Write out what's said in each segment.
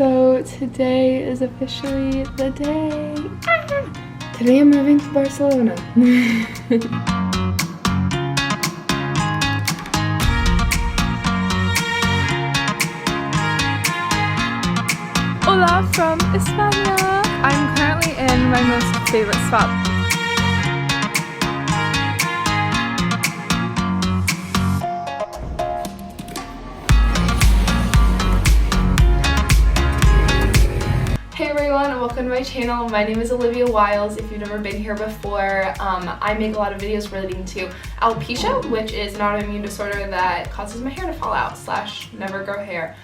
So today is officially the day. Today I'm moving to Barcelona. Hola from España. I'm currently in my most favorite spot. Hey everyone, welcome to my channel. My name is Olivia Wiles. If you've never been here before, I make a lot of videos relating to alopecia, which is an autoimmune disorder that causes my hair to fall out / never grow hair.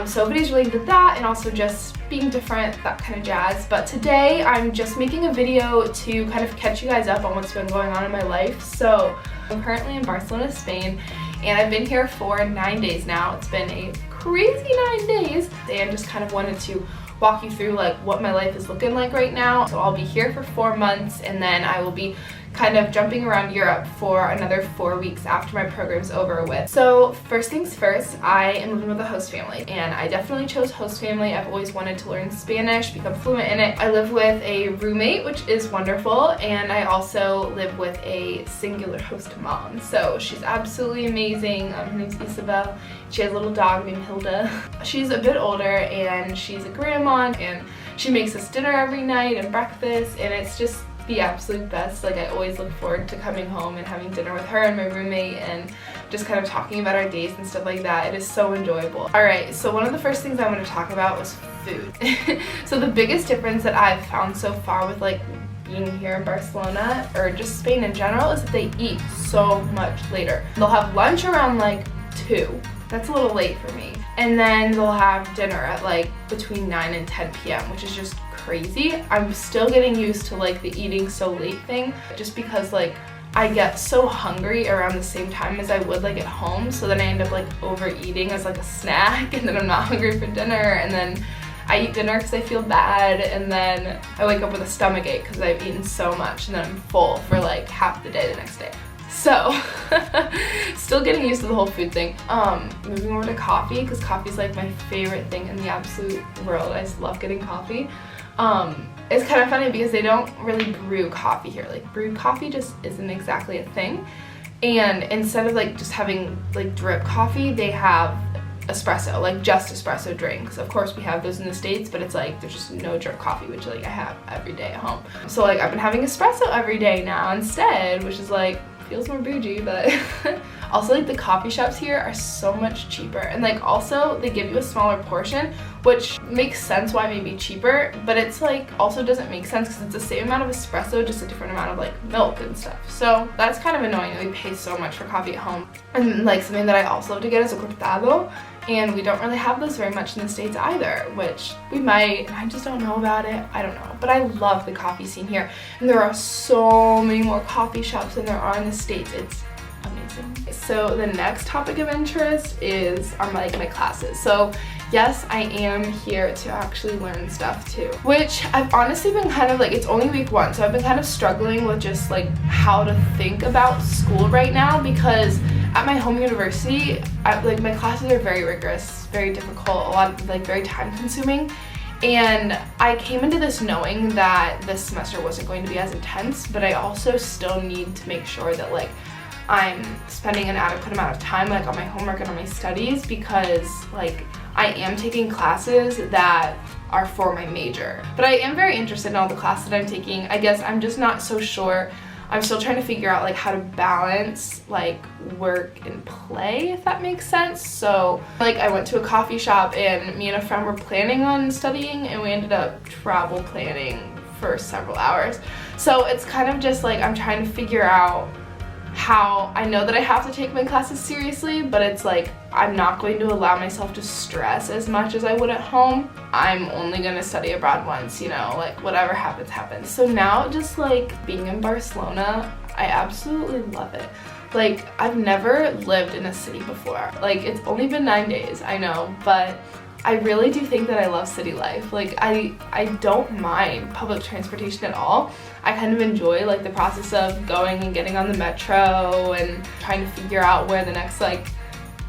So videos related to that and also just being different, that kind of jazz. But today I'm just making a video to kind of catch you guys up on what's been going on in my life. So I'm currently in Barcelona, Spain, and I've been here for 9 days now. It's been a crazy 9 days, and just kind of wanted to walk you through like what my life is looking like right now. So I'll be here for 4 months, and then I will be kind of jumping around Europe for another 4 weeks after my program's over with. So first things first, I am living with a host family, and I definitely chose host family. I've always wanted to learn Spanish, become fluent in it. I live with a roommate, which is wonderful, and I also live with a singular host mom. So she's absolutely amazing. Her name's Isabel. She has a little dog named Hilda. She's a bit older and she's a grandma, and she makes us dinner every night and breakfast, and it's just the absolute best. Like, I always look forward to coming home and having dinner with her and my roommate and just kind of talking about our days and stuff like that. It is so enjoyable. Alright, so one of the first things I want to talk about was food. So the biggest difference that I've found so far with like being here in Barcelona, or just Spain in general, is that they eat so much later. They'll have lunch around like 2. That's a little late for me. And then they'll have dinner at like between 9 and 10 p.m., which is just crazy. I'm still getting used to like the eating so late thing, just because like I get so hungry around the same time as I would like at home, so then I end up like overeating as like a snack, and then I'm not hungry for dinner, and then I eat dinner because I feel bad, and then I wake up with a stomach ache because I've eaten so much, and then I'm full for like half the day the next day. So, still getting used to the whole food thing. Moving over to coffee, because coffee is like my favorite thing in the absolute world. I just love getting coffee. It's kind of funny because they don't really brew coffee here. Like, brewed coffee just isn't exactly a thing. And instead of like just having like drip coffee, they have espresso, like just espresso drinks. Of course we have those in the States, but it's like there's just no drip coffee, which like I have every day at home. So like I've been having espresso every day now instead, which is like feels more bougie, but also like the coffee shops here are so much cheaper, and like also they give you a smaller portion, which makes sense why it may be cheaper, but it's like also doesn't make sense because it's the same amount of espresso, just a different amount of like milk and stuff. So that's kind of annoying that we pay so much for coffee at home. And like something that I also love to get is a cortado, and we don't really have those very much in the States either, which we might, and I just don't know about it. I don't know, but I love the coffee scene here, and there are so many more coffee shops than there are in the States. It's amazing. So the next topic of interest are my classes. So yes, I am here to actually learn stuff too, which I've honestly been kind of like, it's only week 1, so I've been kind of struggling with just like how to think about school right now, because at my home university, like my classes are very rigorous, very difficult, a lot of like very time consuming. And I came into this knowing that this semester wasn't going to be as intense, but I also still need to make sure that like I'm spending an adequate amount of time like on my homework and on my studies, because like I am taking classes that are for my major. But I am very interested in all the classes that I'm taking. I guess I'm just not so sure. I'm still trying to figure out like how to balance like work and play, if that makes sense. So like I went to a coffee shop, and me and a friend were planning on studying, and we ended up travel planning for several hours. So it's kind of just like I'm trying to figure out how I know that I have to take my classes seriously, but it's like I'm not going to allow myself to stress as much as I would at home. I'm only going to study abroad once, you know, like whatever happens, happens. So now just like being in Barcelona, I absolutely love it. Like, I've never lived in a city before. Like, it's only been 9 days, I know, but I really do think that I love city life. Like, I don't mind public transportation at all. I kind of enjoy like the process of going and getting on the metro and trying to figure out where the next like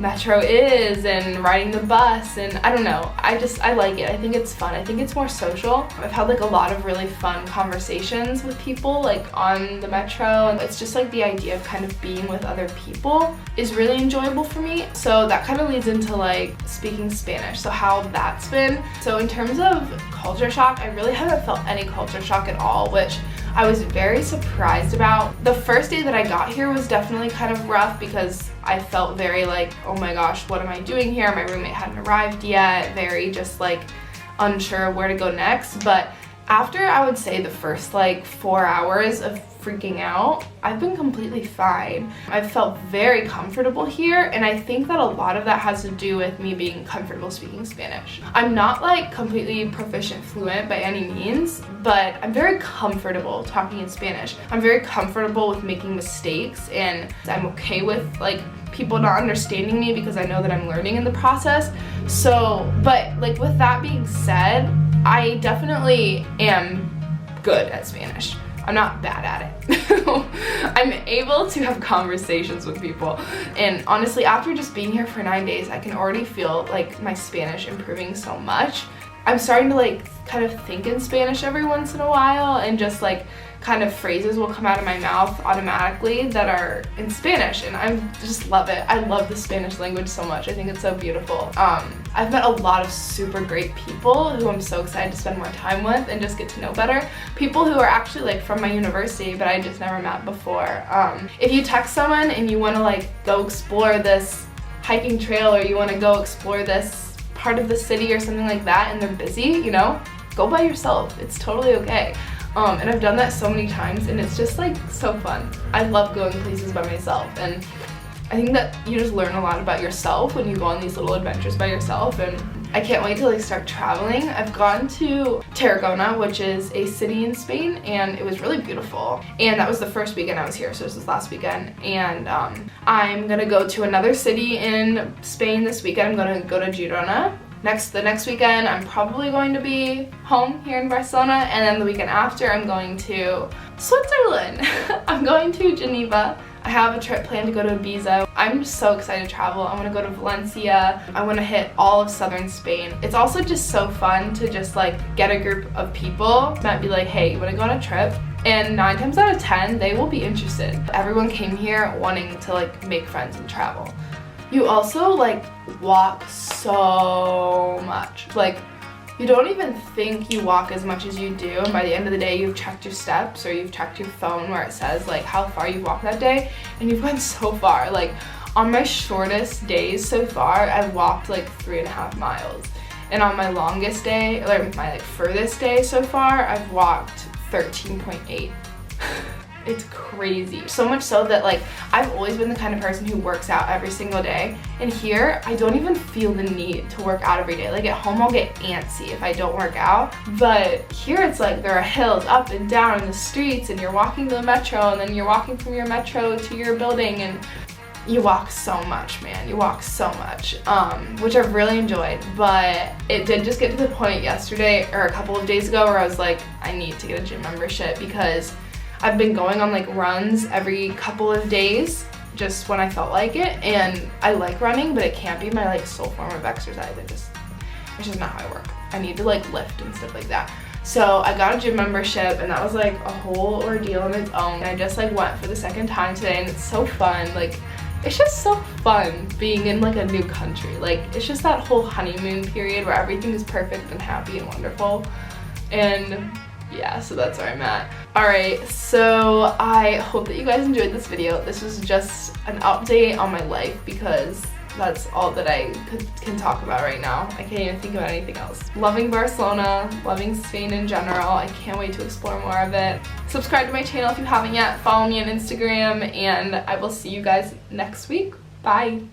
metro is and riding the bus, and I don't know, I like it. I think it's fun. I think it's more social. I've had like a lot of really fun conversations with people like on the metro, and it's just like the idea of kind of being with other people is really enjoyable for me. So that kind of leads into like speaking Spanish, so how that's been. So in terms of culture shock, I really haven't felt any culture shock at all, which I was very surprised about. The first day that I got here was definitely kind of rough because I felt very like, oh my gosh, what am I doing here? My roommate hadn't arrived yet, very just like unsure of where to go next. But after, I would say, the first like 4 hours of freaking out, I've been completely fine. I've felt very comfortable here, and I think that a lot of that has to do with me being comfortable speaking Spanish. I'm not like completely proficient fluent by any means, but I'm very comfortable talking in Spanish. I'm very comfortable with making mistakes, and I'm okay with like people not understanding me because I know that I'm learning in the process. So, but like with that being said, I definitely am good at Spanish. I'm not bad at it. I'm able to have conversations with people, and honestly, after just being here for 9 days, I can already feel like my Spanish improving so much. I'm starting to like kind of think in Spanish every once in a while, and just like kind of phrases will come out of my mouth automatically that are in Spanish, and I just love it. I love the Spanish language so much. I think it's so beautiful. I've met a lot of super great people who I'm so excited to spend more time with and just get to know better. People who are actually like from my university but I just never met before. If you text someone and you want to like go explore this hiking trail, or you want to go explore this part of the city or something like that, and they're busy, you know, go by yourself. It's totally okay. And I've done that so many times, and it's just like so fun. I love going places by myself, and I think that you just learn a lot about yourself when you go on these little adventures by yourself, and I can't wait to like start traveling. I've gone to Tarragona, which is a city in Spain, and it was really beautiful. And that was the first weekend I was here, so this was last weekend. And I'm gonna go to another city in Spain this weekend. I'm gonna go to Girona. The next weekend, I'm probably going to be home here in Barcelona, and then the weekend after, I'm going to Switzerland. I'm going to Geneva. I have a trip planned to go to Ibiza. I'm just so excited to travel. I want to go to Valencia. I want to hit all of southern Spain. It's also just so fun to just like get a group of people that be like, hey, you want to go on a trip? And 9 times out of 10, they will be interested. Everyone came here wanting to like make friends and travel. You also like walk so much. Like, you don't even think you walk as much as you do, and by the end of the day you've checked your steps, or you've checked your phone where it says like how far you've walked that day, and you've gone so far. Like on my shortest days so far, I've walked like 3.5 miles, and on my longest day, or my like furthest day so far, I've walked 13.8. It's crazy. So much so that like I've always been the kind of person who works out every single day, and here I don't even feel the need to work out every day. Like at home I'll get antsy if I don't work out, but here it's like there are hills up and down in the streets, and you're walking to the metro, and then you're walking from your metro to your building, and you walk so much, man. You walk so much, which I've really enjoyed. But it did just get to the point yesterday, or a couple of days ago, where I was like, I need to get a gym membership, because I've been going on like runs every couple of days just when I felt like it, and I like running, but it can't be my like sole form of exercise. It's just not how I work. I need to like lift and stuff like that. So I got a gym membership, and that was like a whole ordeal on its own. I just like went for the second time today, and it's so fun. Like, it's just so fun being in like a new country. Like, it's just that whole honeymoon period where everything is perfect and happy and wonderful. And yeah, so that's where I'm at. Alright, so I hope that you guys enjoyed this video. This was just an update on my life, because that's all that I can talk about right now. I can't even think about anything else. Loving Barcelona, loving Spain in general. I can't wait to explore more of it. Subscribe to my channel if you haven't yet. Follow me on Instagram, and I will see you guys next week. Bye!